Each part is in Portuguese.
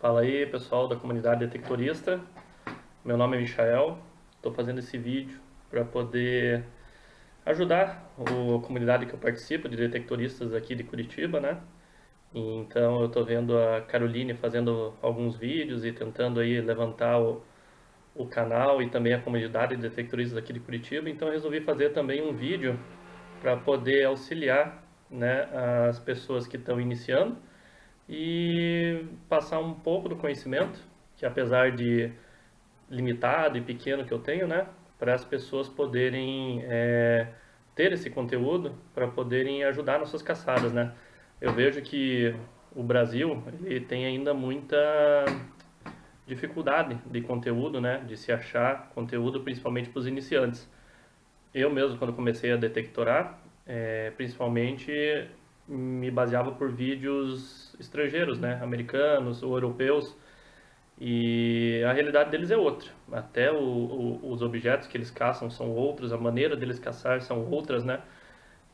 Fala aí, pessoal da comunidade detectorista. Meu nome é Michael. Estou fazendo esse vídeo para poder ajudar a comunidade que eu participo de detectoristas aqui de Curitiba, né? Então eu estou vendo a Caroline fazendo alguns vídeos e tentando aí levantar o canal e também a comunidade de detectoristas aqui de Curitiba. Então eu resolvi fazer também um vídeo para poder auxiliar, né, as pessoas que estão iniciando e passar um pouco do conhecimento, que apesar de limitado e pequeno que eu tenho, né, para as pessoas poderem ter esse conteúdo para poderem ajudar nas suas caçadas, né. Eu vejo que o Brasil ele tem ainda muita dificuldade de conteúdo, né, de se achar conteúdo principalmente para os iniciantes. Eu mesmo, quando comecei a detectorar, principalmente me baseava por vídeos estrangeiros, né, americanos ou europeus, e a realidade deles é outra. Até os objetos que eles caçam são outros, a maneira deles caçar são outras, né?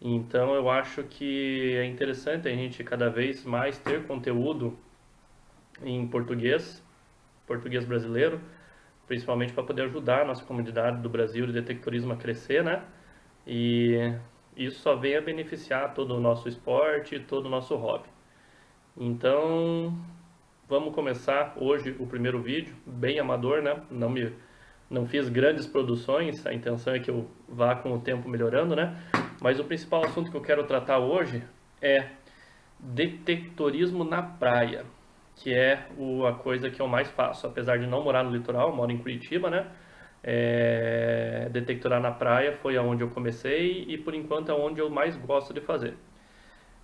Então eu acho que é interessante a gente cada vez mais ter conteúdo em português, português brasileiro, principalmente para poder ajudar a nossa comunidade do Brasil de detectorismo a crescer, né? E isso só vem a beneficiar todo o nosso esporte, todo o nosso hobby. Então, vamos começar hoje o primeiro vídeo, bem amador, né? Não fiz grandes produções, a intenção é que eu vá com o tempo melhorando, né? Mas o principal assunto que eu quero tratar hoje é detectorismo na praia, que é a coisa que eu mais faço. Apesar de não morar no litoral, eu moro em Curitiba, né? Detectorar na praia foi aonde eu comecei e por enquanto é onde eu mais gosto de fazer.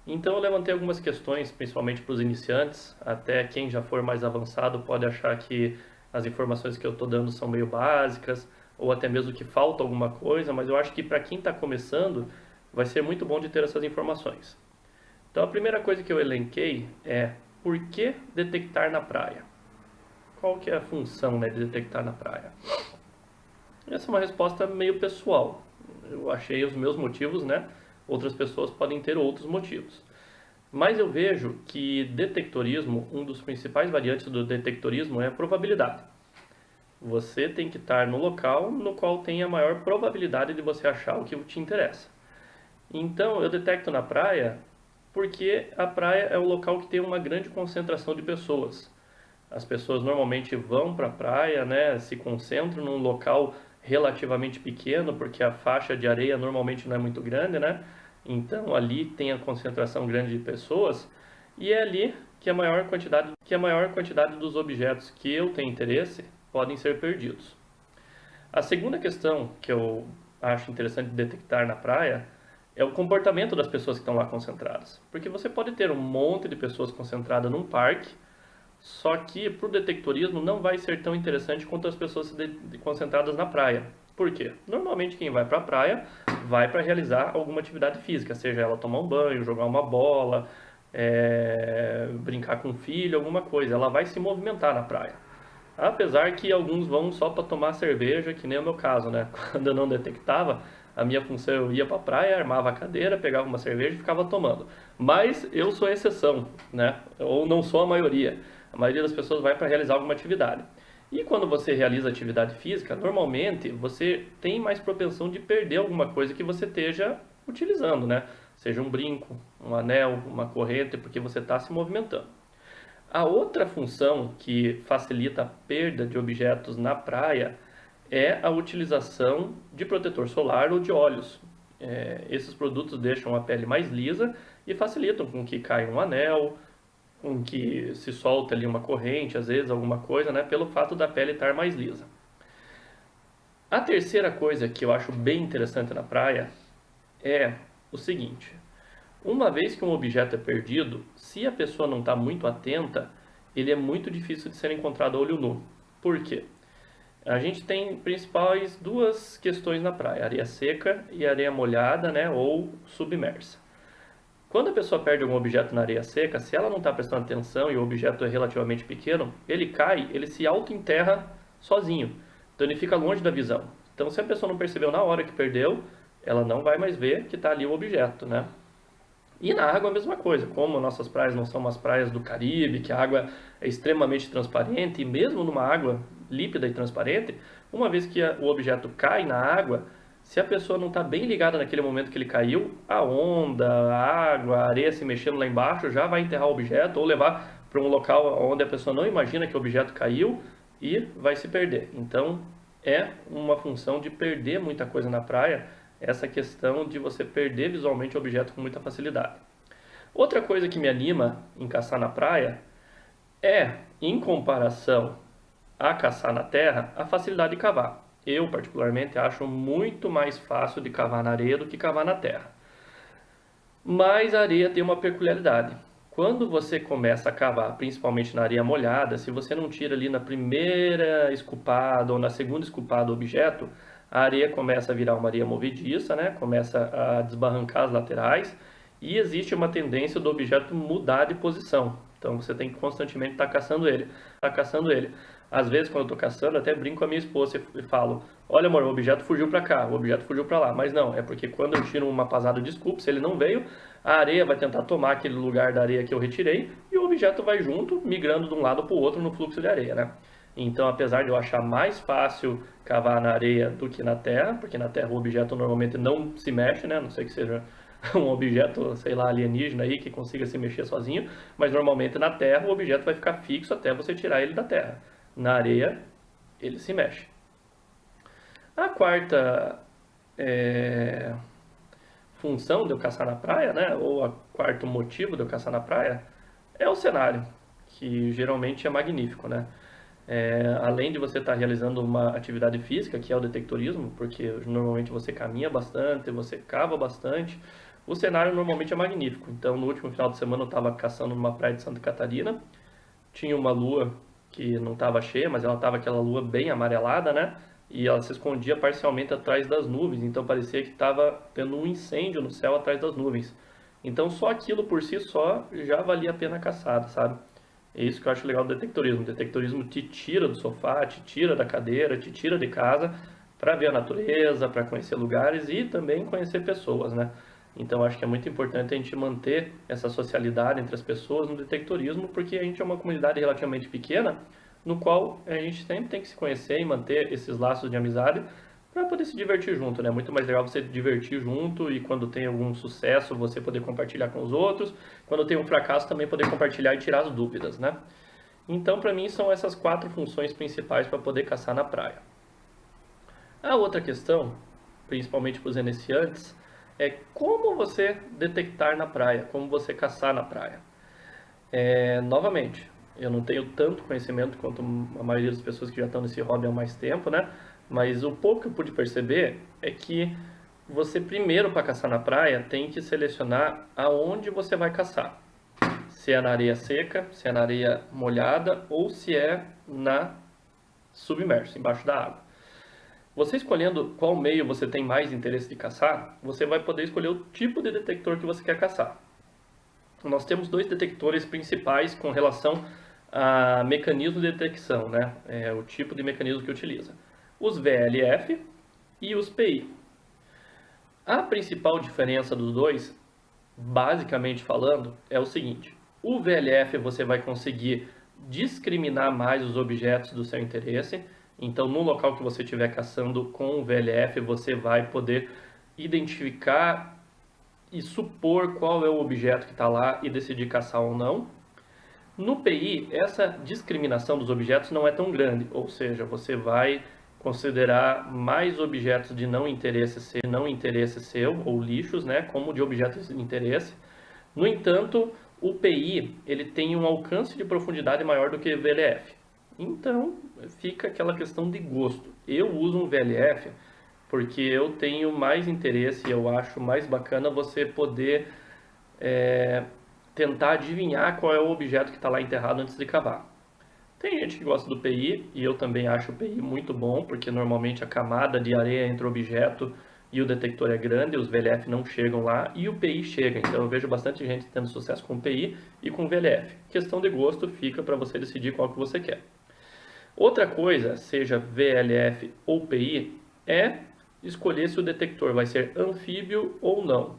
Então eu levantei algumas questões, principalmente para os iniciantes, até quem já for mais avançado pode achar que as informações que eu estou dando são meio básicas, ou até mesmo que falta alguma coisa, mas eu acho que para quem está começando vai ser muito bom de ter essas informações. Então a primeira coisa que eu elenquei é por que detectar na praia? Qual que é a função, né, de detectar na praia? Essa é uma resposta meio pessoal. Eu achei os meus motivos, né? Outras pessoas podem ter outros motivos. Mas eu vejo que detectorismo, um dos principais variantes do detectorismo é a probabilidade. Você tem que estar no local no qual tem a maior probabilidade de você achar o que te interessa. Então eu detecto na praia porque a praia é o local que tem uma grande concentração de pessoas. As pessoas normalmente vão para a praia, né, se concentram num local relativamente pequeno, porque a faixa de areia normalmente não é muito grande, né? Então ali tem a concentração grande de pessoas e é ali que a maior quantidade dos objetos que eu tenho interesse podem ser perdidos. A segunda questão que eu acho interessante detectar na praia é o comportamento das pessoas que estão lá concentradas. Porque você pode ter um monte de pessoas concentradas num parque, só que para o detectorismo não vai ser tão interessante quanto as pessoas concentradas na praia. Por quê? Normalmente quem vai para a praia vai para realizar alguma atividade física, seja ela tomar um banho, jogar uma bola, brincar com o filho, alguma coisa. Ela vai se movimentar na praia. Apesar que alguns vão só para tomar cerveja, que nem o meu caso, né? Quando eu não detectava, a minha função eu ia para a praia, armava a cadeira, pegava uma cerveja e ficava tomando. Mas eu sou a exceção, né? Ou não sou a maioria. A maioria das pessoas vai para realizar alguma atividade. E quando você realiza atividade física, normalmente você tem mais propensão de perder alguma coisa que você esteja utilizando, né? Seja um brinco, um anel, uma corrente, porque você está se movimentando. A outra função que facilita a perda de objetos na praia é a utilização de protetor solar ou de óleos. Esses produtos deixam a pele mais lisa e facilitam com que caia um anel, com que se solta ali uma corrente, às vezes alguma coisa, né, pelo fato da pele estar mais lisa. A terceira coisa que eu acho bem interessante na praia é o seguinte: uma vez que um objeto é perdido, se a pessoa não está muito atenta, ele é muito difícil de ser encontrado a olho nu. Por quê? A gente tem principais duas questões na praia: areia seca e areia molhada, né, ou submersa. Quando a pessoa perde algum objeto na areia seca, se ela não está prestando atenção e o objeto é relativamente pequeno, ele cai, ele se auto-enterra sozinho. Então ele fica longe da visão. Então se a pessoa não percebeu na hora que perdeu, ela não vai mais ver que está ali o objeto, né? E na água a mesma coisa, como nossas praias não são umas praias do Caribe, que a água é extremamente transparente, e mesmo numa água límpida e transparente, uma vez que o objeto cai na água, se a pessoa não está bem ligada naquele momento que ele caiu, a onda, a água, a areia se mexendo lá embaixo já vai enterrar o objeto ou levar para um local onde a pessoa não imagina que o objeto caiu e vai se perder. Então é uma função de perder muita coisa na praia, essa questão de você perder visualmente o objeto com muita facilidade. Outra coisa que me anima em caçar na praia é, em comparação a caçar na terra, a facilidade de cavar. Eu, particularmente, acho muito mais fácil de cavar na areia do que cavar na terra. Mas a areia tem uma peculiaridade. Quando você começa a cavar, principalmente na areia molhada, se você não tira ali na primeira escupada ou na segunda escupada o objeto, a areia começa a virar uma areia movediça, né? Começa a desbarrancar as laterais e existe uma tendência do objeto mudar de posição. Então você tem que constantemente estar caçando ele. Às vezes, quando eu estou caçando, até brinco com a minha esposa e falo: olha, amor, o objeto fugiu para cá, o objeto fugiu para lá. Mas não, é porque quando eu tiro uma pasada de scoop, se ele não veio, a areia vai tentar tomar aquele lugar da areia que eu retirei e o objeto vai junto, migrando de um lado para o outro no fluxo de areia, né? Então, apesar de eu achar mais fácil cavar na areia do que na terra, porque na terra o objeto normalmente não se mexe, né? A não sei que seja um objeto, sei lá, alienígena aí que consiga se mexer sozinho, mas normalmente na terra o objeto vai ficar fixo até você tirar ele da terra. Na areia, ele se mexe. A quarta função de eu caçar na praia, né, ou o quarto motivo de eu caçar na praia, é o cenário, que geralmente é magnífico, né? Além de você estar realizando uma atividade física, que é o detectorismo, porque normalmente você caminha bastante, você cava bastante, o cenário normalmente é magnífico. Então, no último final de semana eu estava caçando numa praia de Santa Catarina, tinha uma lua que não estava cheia, mas ela estava aquela lua bem amarelada, né? E ela se escondia parcialmente atrás das nuvens, então parecia que estava tendo um incêndio no céu atrás das nuvens. Então só aquilo por si só já valia a pena a caçada, sabe? É isso que eu acho legal do detectorismo. O detectorismo te tira do sofá, te tira da cadeira, te tira de casa para ver a natureza, para conhecer lugares e também conhecer pessoas, né? Então acho que é muito importante a gente manter essa socialidade entre as pessoas no detectorismo, porque a gente é uma comunidade relativamente pequena, no qual a gente sempre tem que se conhecer e manter esses laços de amizade para poder se divertir junto, né? Muito mais legal você divertir junto e quando tem algum sucesso você poder compartilhar com os outros, quando tem um fracasso também poder compartilhar e tirar as dúvidas, né? Então, para mim, são essas 4 funções principais para poder caçar na praia. A outra questão, principalmente para os iniciantes, é como você detectar na praia, como você caçar na praia. Novamente, eu não tenho tanto conhecimento quanto a maioria das pessoas que já estão nesse hobby há mais tempo, né? Mas o pouco que eu pude perceber é que você primeiro para caçar na praia tem que selecionar aonde você vai caçar. Se é na areia seca, se é na areia molhada ou se é na submerso, embaixo da água. Você escolhendo qual meio você tem mais interesse de caçar, você vai poder escolher o tipo de detector que você quer caçar. Nós temos 2 detectores principais com relação a mecanismo de detecção, né? O tipo de mecanismo que utiliza. Os VLF e os PI. A principal diferença dos dois, basicamente falando, é o seguinte: o VLF você vai conseguir discriminar mais os objetos do seu interesse. Então, no local que você estiver caçando com o VLF, você vai poder identificar e supor qual é o objeto que está lá e decidir caçar ou não. No PI, essa discriminação dos objetos não é tão grande, ou seja, você vai considerar mais objetos de não interesse seu, ou lixos, né, como de objetos de interesse. No entanto, o PI ele tem um alcance de profundidade maior do que o VLF. Então, fica aquela questão de gosto. Eu uso um VLF porque eu tenho mais interesse e eu acho mais bacana você poder tentar adivinhar qual é o objeto que está lá enterrado antes de cavar. Tem gente que gosta do PI e eu também acho o PI muito bom, porque normalmente a camada de areia entre o objeto e o detector é grande, os VLF não chegam lá e o PI chega. Então eu vejo bastante gente tendo sucesso com o PI e com o VLF. Questão de gosto, fica para você decidir qual que você quer. Outra coisa, seja VLF ou PI, é escolher se o detector vai ser anfíbio ou não.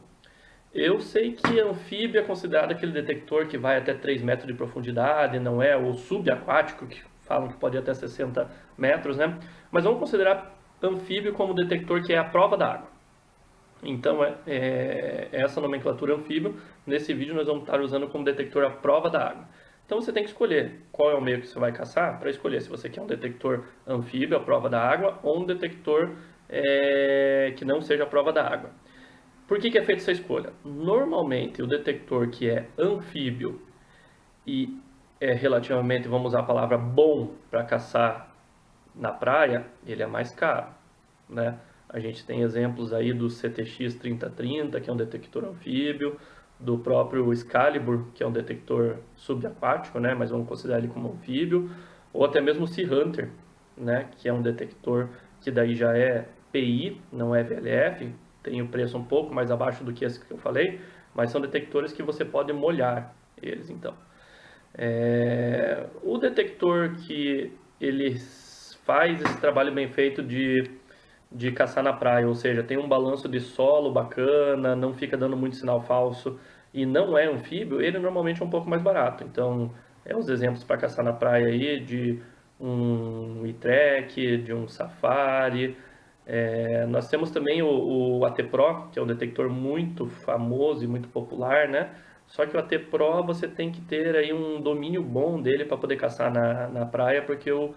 Eu sei que anfíbio é considerado aquele detector que vai até 3 metros de profundidade, não é o subaquático, que falam que pode ir até 60 metros, né? Mas vamos considerar anfíbio como detector que é a prova da água. Então, essa nomenclatura anfíbio, nesse vídeo nós vamos estar usando como detector a prova da água. Então você tem que escolher qual é o meio que você vai caçar para escolher se você quer um detector anfíbio, a prova da água, ou um detector que não seja a prova da água. Por que é feita essa escolha? Normalmente o detector que é anfíbio e é relativamente, vamos usar a palavra bom para caçar na praia, ele é mais caro, né? A gente tem exemplos aí do CTX 3030, que é um detector anfíbio, do próprio Excalibur, que é um detector subaquático, né? Mas vamos considerar ele como anfíbio, ou até mesmo o Sea Hunter, né? Que é um detector que daí já é PI, não é VLF, tem o preço um pouco mais abaixo do que esse que eu falei, mas são detectores que você pode molhar eles, então. O detector que ele faz esse trabalho bem feito de caçar na praia, ou seja, tem um balanço de solo bacana, não fica dando muito sinal falso e não é anfíbio, ele normalmente é um pouco mais barato. Então, os exemplos para caçar na praia aí de um e-trek, de um safari. Nós temos também o AT Pro, que é um detector muito famoso e muito popular, né? Só que o AT Pro você tem que ter aí um domínio bom dele para poder caçar na praia, porque eu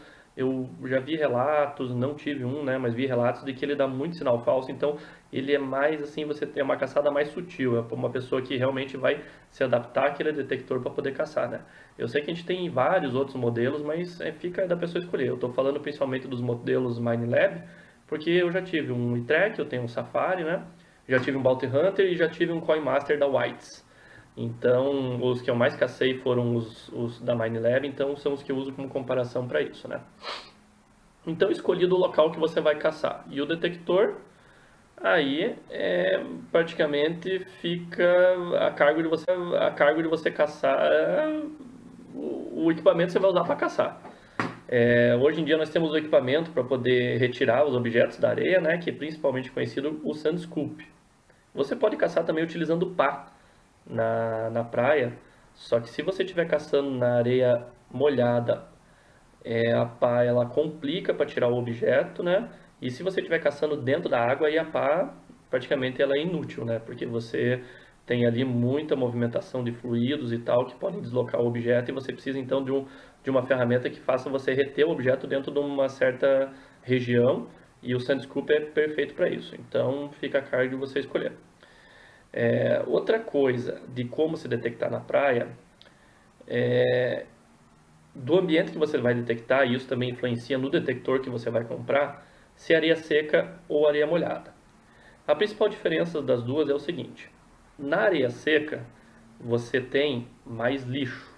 já vi relatos, não tive um, né, mas vi relatos de que ele dá muito sinal falso, então ele é mais assim, você tem uma caçada mais sutil, é uma pessoa que realmente vai se adaptar àquele detector para poder caçar, né. Eu sei que a gente tem vários outros modelos, mas fica da pessoa escolher. Eu estou falando principalmente dos modelos Minelab, porque eu já tive um e-trek, eu tenho um Safari, né, já tive um Bounty Hunter e já tive um Coinmaster da Whites. Então, os que eu mais cacei foram os da Minelab, então são os que eu uso como comparação para isso, né? Então, escolhi do local que você vai caçar. E o detector, aí, praticamente fica a cargo de você caçar o equipamento que você vai usar para caçar. Hoje em dia nós temos o equipamento para poder retirar os objetos da areia, né? Que é principalmente conhecido o Sand Scoop. Você pode caçar também utilizando pá na praia, só que se você estiver caçando na areia molhada, a pá ela complica para tirar o objeto, né? E se você estiver caçando dentro da água, aí a pá praticamente ela é inútil, né? Porque você tem ali muita movimentação de fluidos e tal que podem deslocar o objeto e você precisa então de uma ferramenta que faça você reter o objeto dentro de uma certa região e o Sand Scoop é perfeito para isso. Então fica a cargo de você escolher. Outra coisa de como se detectar na praia, do ambiente que você vai detectar, e isso também influencia no detector que você vai comprar, se é areia seca ou areia molhada. A principal diferença das duas é o seguinte: na areia seca você tem mais lixo,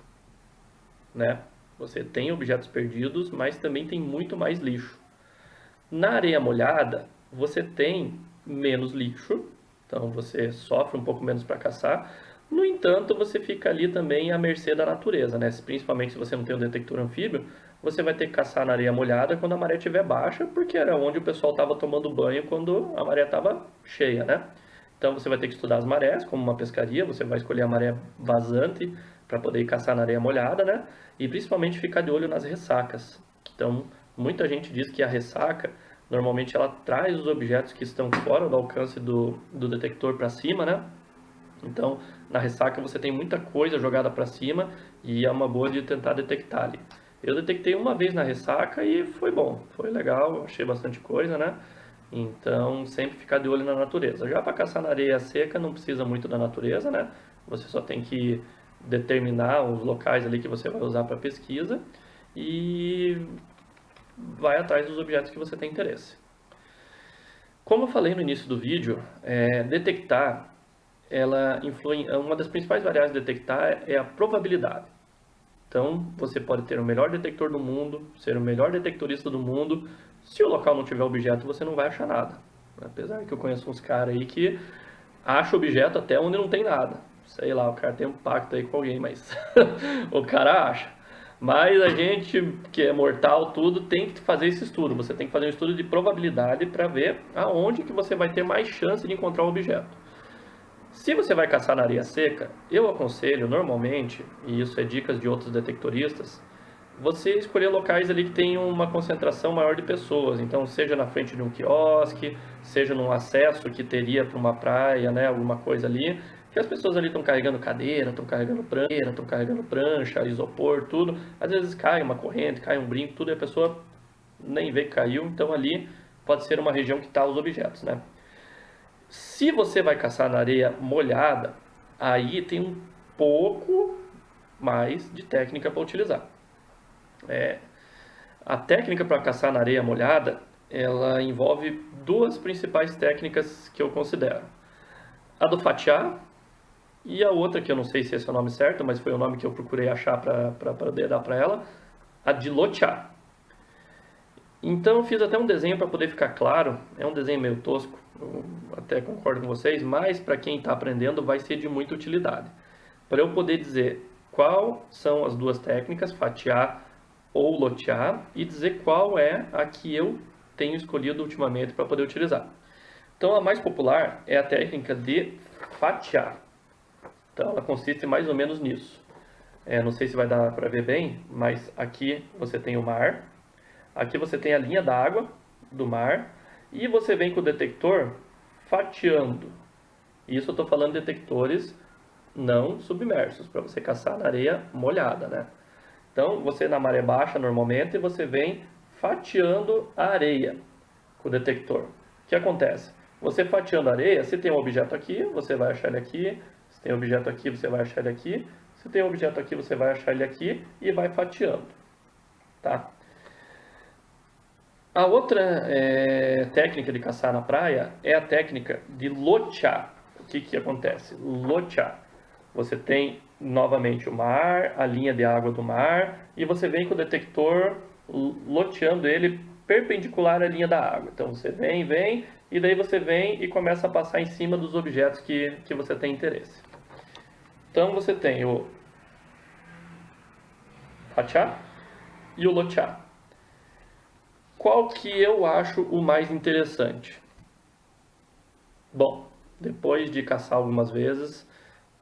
né? Você tem objetos perdidos, mas também tem muito mais lixo. Na areia molhada você tem menos lixo, então você sofre um pouco menos para caçar. No entanto, você fica ali também à mercê da natureza, né? Principalmente se você não tem um detector anfíbio, você vai ter que caçar na areia molhada quando a maré estiver baixa, porque era onde o pessoal estava tomando banho quando a maré estava cheia, né? Então você vai ter que estudar as marés, como uma pescaria, você vai escolher a maré vazante para poder ir caçar na areia molhada, né? E principalmente ficar de olho nas ressacas. Então, muita gente diz que a ressaca, normalmente ela traz os objetos que estão fora do alcance do detector para cima, né? Então, na ressaca você tem muita coisa jogada para cima e é uma boa de tentar detectar ali. Eu detectei uma vez na ressaca e foi bom, foi legal, achei bastante coisa, né? Então, sempre ficar de olho na natureza. Já para caçar na areia seca não precisa muito da natureza, né? Você só tem que determinar os locais ali que você vai usar para pesquisa e vai atrás dos objetos que você tem interesse. Como eu falei no início do vídeo, detectar ela influi, uma das principais variáveis de detectar é a probabilidade. Então, você pode ter o melhor detector do mundo, ser o melhor detectorista do mundo, se o local não tiver objeto, você não vai achar nada. Apesar que eu conheço uns caras aí que acham objeto até onde não tem nada. Sei lá, o cara tem um pacto aí com alguém, mas o cara acha. Mas a gente, que é mortal, tudo, tem que fazer esse estudo. Você tem que fazer um estudo de probabilidade para ver aonde que você vai ter mais chance de encontrar o objeto. Se você vai caçar na areia seca, eu aconselho normalmente, e isso é dicas de outros detectoristas, você escolher locais ali que tenham uma concentração maior de pessoas. Então, seja na frente de um quiosque, seja num acesso que teria para uma praia, né, alguma coisa ali, que as pessoas ali estão carregando cadeira, estão carregando prancha, isopor, tudo. Às vezes cai uma corrente, cai um brinco, tudo, e a pessoa nem vê que caiu. Então, ali pode ser uma região que está os objetos, né? Se você vai caçar na areia molhada, aí tem um pouco mais de técnica para utilizar. A técnica para caçar na areia molhada, ela envolve duas principais técnicas que eu considero. A do fatiar e a outra, que eu não sei se esse é o nome certo, mas foi o nome que eu procurei achar para poder dar para ela, a de lotear. Então eu fiz até um desenho para poder ficar claro, é um desenho meio tosco, eu até concordo com vocês, mas para quem está aprendendo vai ser de muita utilidade. Para eu poder dizer qual são as duas técnicas, fatiar ou lotear, e dizer qual é a que eu tenho escolhido ultimamente para poder utilizar. Então a mais popular é a técnica de fatiar. Então ela consiste mais ou menos nisso. Não sei se vai dar para ver bem, mas aqui você tem o mar, aqui você tem a linha d'água do mar, e você vem com o detector fatiando. Isso eu estou falando de detectores não submersos, para você caçar na areia molhada, né? Então, você na maré baixa, normalmente, você vem fatiando a areia com o detector. O que acontece? Você fatiando a areia, se tem um objeto aqui, você vai achar ele aqui. Se tem um objeto aqui, você vai achar ele aqui. Se tem um objeto aqui, você vai achar ele aqui e vai fatiando. Tá? A outra técnica de caçar na praia é a técnica de lotear. O que acontece? Lotear. Você tem novamente o mar, a linha de água do mar, e você vem com o detector loteando ele perpendicular à linha da água. Então você vem, e daí você vem e começa a passar em cima dos objetos que você tem interesse. Então você tem o fatiar e o lotear. Qual que eu acho o mais interessante? Bom, depois de caçar algumas vezes,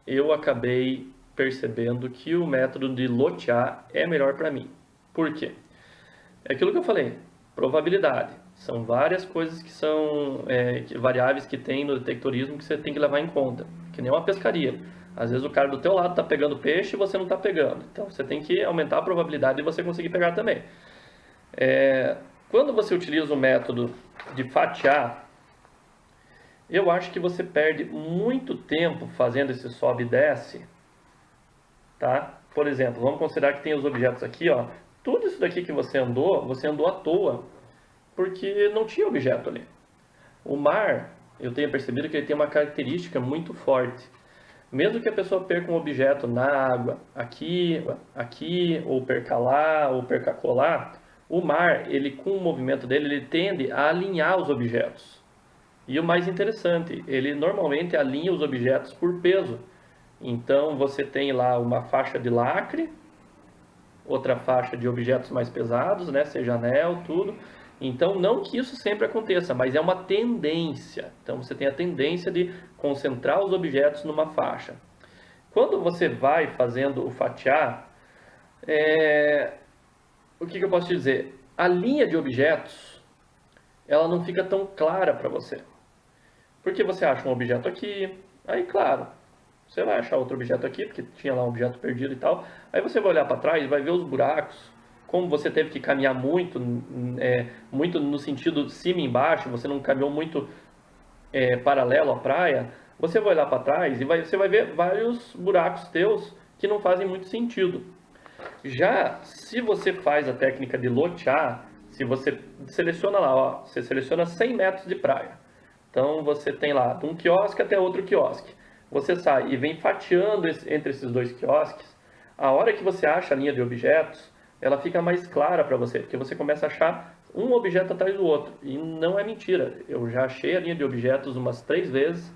eu acabei percebendo que o método de lotear é melhor para mim. Por quê? É aquilo que eu falei, probabilidade. São várias coisas que são variáveis que tem no detectorismo que você tem que levar em conta. Que nem uma pescaria. Às vezes o cara do teu lado está pegando peixe e você não está pegando. Então você tem que aumentar a probabilidade de você conseguir pegar também. Quando você utiliza o método de fatiar, eu acho que você perde muito tempo fazendo esse sobe e desce, tá? Por exemplo, vamos considerar que tem os objetos aqui, ó. Tudo isso daqui que você andou à toa, porque não tinha objeto ali. O mar, eu tenho percebido que ele tem uma característica muito forte. Mesmo que a pessoa perca um objeto na água, aqui, ou perca lá, ou perca colar, o mar, ele com o movimento dele, ele tende a alinhar os objetos. E o mais interessante, ele normalmente alinha os objetos por peso. Então você tem lá uma faixa de lacre, outra faixa de objetos mais pesados, né, seja anel, tudo. Então não que isso sempre aconteça, mas é uma tendência. Então você tem a tendência de concentrar os objetos numa faixa. Quando você vai fazendo o fatiar, o que eu posso te dizer? A linha de objetos, ela não fica tão clara para você. Porque você acha um objeto aqui, aí claro, você vai achar outro objeto aqui, porque tinha lá um objeto perdido e tal. Aí você vai olhar para trás e vai ver os buracos, como você teve que caminhar muito no sentido de cima e embaixo, você não caminhou muito paralelo à praia, você vai olhar para trás e você vai ver vários buracos teus que não fazem muito sentido. Já se você faz a técnica de lotear, se você seleciona lá, ó, você seleciona 100 metros de praia. Então você tem lá de um quiosque até outro quiosque. Você sai e vem fatiando entre esses dois quiosques. A hora que você acha a linha de objetos, ela fica mais clara para você, porque você começa a achar um objeto atrás do outro. E não é mentira, eu já achei a linha de objetos umas 3 vezes.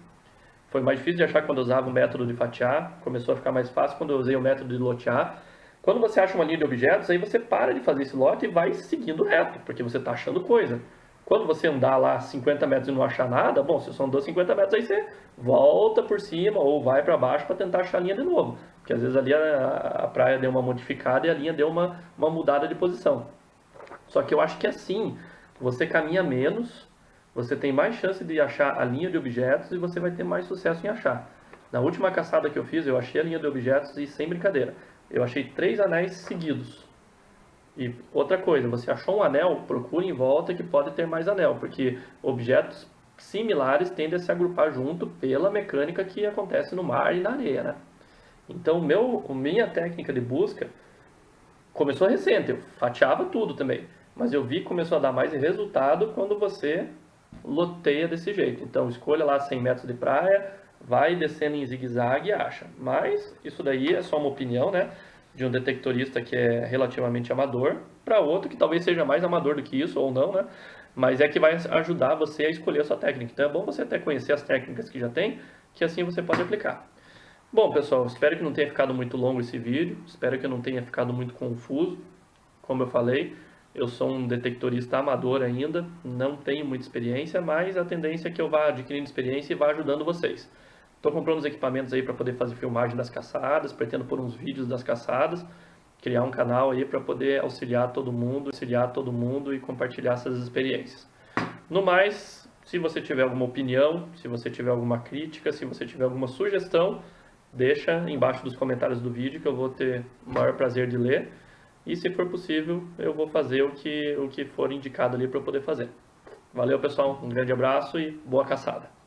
Foi mais difícil de achar quando eu usava o método de fatiar, começou a ficar mais fácil quando eu usei o método de lotear. Quando você acha uma linha de objetos, aí você para de fazer esse lote e vai seguindo reto, porque você está achando coisa. Quando você andar lá 50 metros e não achar nada, bom, se você andou 50 metros, aí você volta por cima ou vai para baixo para tentar achar a linha de novo. Porque às vezes ali a praia deu uma modificada e a linha deu uma mudada de posição. Só que eu acho que assim, você caminha menos, você tem mais chance de achar a linha de objetos e você vai ter mais sucesso em achar. Na última caçada que eu fiz, eu achei a linha de objetos e sem brincadeira, eu achei 3 anéis seguidos. E outra coisa, você achou um anel, procure em volta que pode ter mais anel, porque objetos similares tendem a se agrupar junto pela mecânica que acontece no mar e na areia, né? Então, minha técnica de busca começou recente, eu fatiava tudo também, mas eu vi que começou a dar mais resultado quando você loteia desse jeito. Então, escolha lá 100 metros de praia, vai descendo em zigue-zague e acha. Mas isso daí é só uma opinião, né? De um detectorista que é relativamente amador, para outro que talvez seja mais amador do que isso ou não, né? Mas é que vai ajudar você a escolher a sua técnica. Então é bom você até conhecer as técnicas que já tem, que assim você pode aplicar. Bom, pessoal, espero que não tenha ficado muito longo esse vídeo, espero que não tenha ficado muito confuso. Como eu falei, eu sou um detectorista amador ainda, não tenho muita experiência, mas a tendência é que eu vá adquirindo experiência e vá ajudando vocês. Estou comprando os equipamentos aí para poder fazer filmagem das caçadas, pretendo pôr uns vídeos das caçadas, criar um canal aí para poder auxiliar todo mundo e compartilhar essas experiências. No mais, se você tiver alguma opinião, se você tiver alguma crítica, se você tiver alguma sugestão, deixa embaixo dos comentários do vídeo que eu vou ter o maior prazer de ler. E se for possível, eu vou fazer o que for indicado ali para eu poder fazer. Valeu, pessoal, um grande abraço e boa caçada!